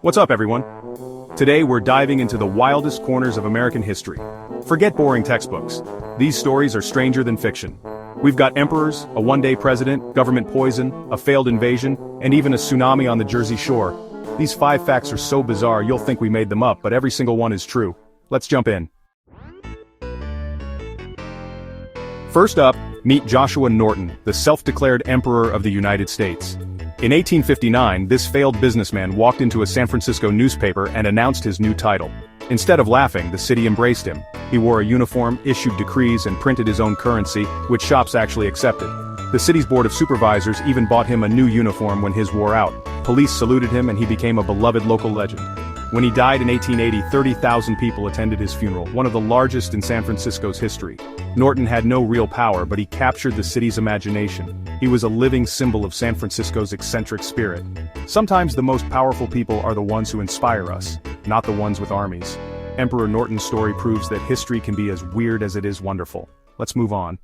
What's up, everyone? Today we're diving into the wildest corners of American history. Forget boring textbooks. These stories are stranger than fiction. We've got emperors, a one-day president, government poison, a failed invasion, and even a tsunami on the Jersey Shore. These 5 facts are so bizarre you'll think we made them up, but every single one is true. Let's jump in. First up, meet Joshua Norton, the self-declared Emperor of the United States. In 1859, this failed businessman walked into a San Francisco newspaper and announced his new title. Instead of laughing, the city embraced him. He wore a uniform, issued decrees, and printed his own currency, which shops actually accepted. The city's board of supervisors even bought him a new uniform when his wore out. Police saluted him and he became a beloved local legend. When he died in 1880, 30,000 people attended his funeral, one of the largest in San Francisco's history. Norton had no real power, but he captured the city's imagination. He was a living symbol of San Francisco's eccentric spirit. Sometimes the most powerful people are the ones who inspire us, not the ones with armies. Emperor Norton's story proves that history can be as weird as it is wonderful. Let's move on.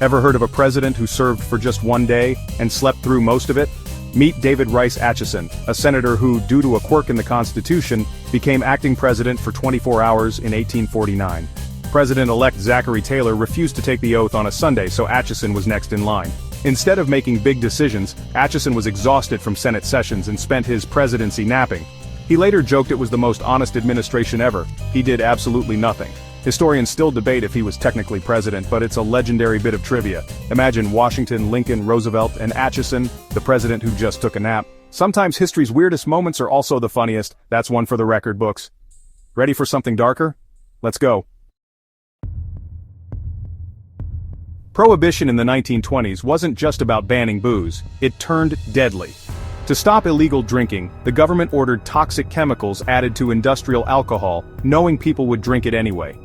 Ever heard of a president who served for just one day and slept through most of it? Meet David Rice Atchison, a senator who, due to a quirk in the Constitution, became acting president for 24 hours in 1849. President-elect Zachary Taylor refused to take the oath on a Sunday, so Atchison was next in line. Instead of making big decisions, Atchison was exhausted from Senate sessions and spent his presidency napping. He later joked it was the most honest administration ever. He did absolutely nothing. Historians still debate if he was technically president, but it's a legendary bit of trivia. Imagine Washington, Lincoln, Roosevelt, and Atchison, the president who just took a nap. Sometimes history's weirdest moments are also the funniest. That's one for the record books. Ready for something darker? Let's go. Prohibition in the 1920s wasn't just about banning booze, it turned deadly. To stop illegal drinking, the government ordered toxic chemicals added to industrial alcohol, knowing people would drink it anyway.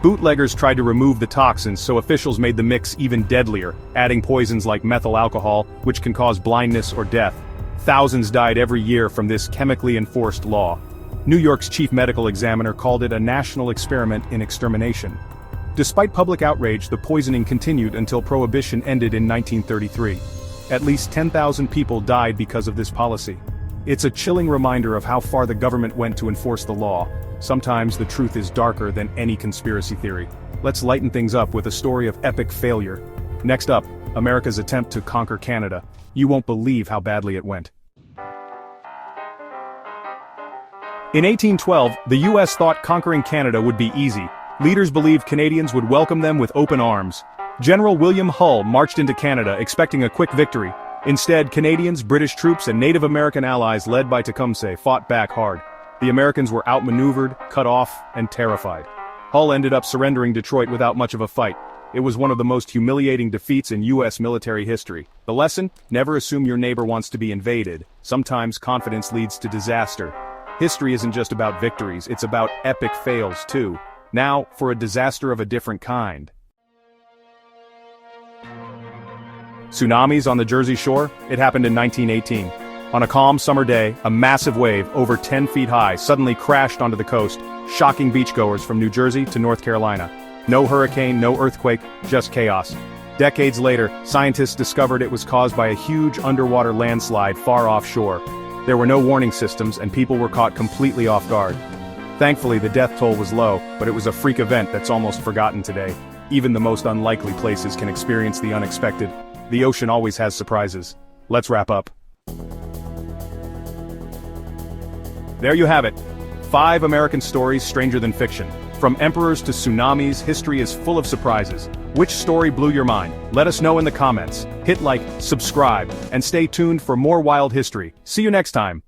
Bootleggers tried to remove the toxins, so officials made the mix even deadlier, adding poisons like methyl alcohol, which can cause blindness or death. Thousands died every year from this chemically enforced law. New York's chief medical examiner called it a national experiment in extermination. Despite public outrage, the poisoning continued until Prohibition ended in 1933. At least 10,000 people died because of this policy. It's a chilling reminder of how far the government went to enforce the law. Sometimes the truth is darker than any conspiracy theory. Let's lighten things up with a story of epic failure. Next up, America's attempt to conquer Canada. You won't believe how badly it went. In 1812, the US thought conquering Canada would be easy. Leaders believed Canadians would welcome them with open arms. General William Hull marched into Canada expecting a quick victory. Instead, Canadians, British troops, and Native American allies led by Tecumseh fought back hard. The Americans were outmaneuvered, cut off, and terrified. Hull ended up surrendering Detroit without much of a fight. It was one of the most humiliating defeats in US military history. The lesson? Never assume your neighbor wants to be invaded. Sometimes confidence leads to disaster. History isn't just about victories, it's about epic fails too. Now, for a disaster of a different kind. Tsunamis on the Jersey Shore? It happened in 1918. On a calm summer day, a massive wave, over 10 feet high, suddenly crashed onto the coast, shocking beachgoers from New Jersey to North Carolina. No hurricane, no earthquake, just chaos. Decades later, scientists discovered it was caused by a huge underwater landslide far offshore. There were no warning systems and people were caught completely off guard. Thankfully, the death toll was low, but it was a freak event that's almost forgotten today. Even the most unlikely places can experience the unexpected. The ocean always has surprises. Let's wrap up. There you have it. 5 American stories stranger than fiction. From emperors to tsunamis, history is full of surprises. Which story blew your mind? Let us know in the comments. Hit like, subscribe, and stay tuned for more wild history. See you next time.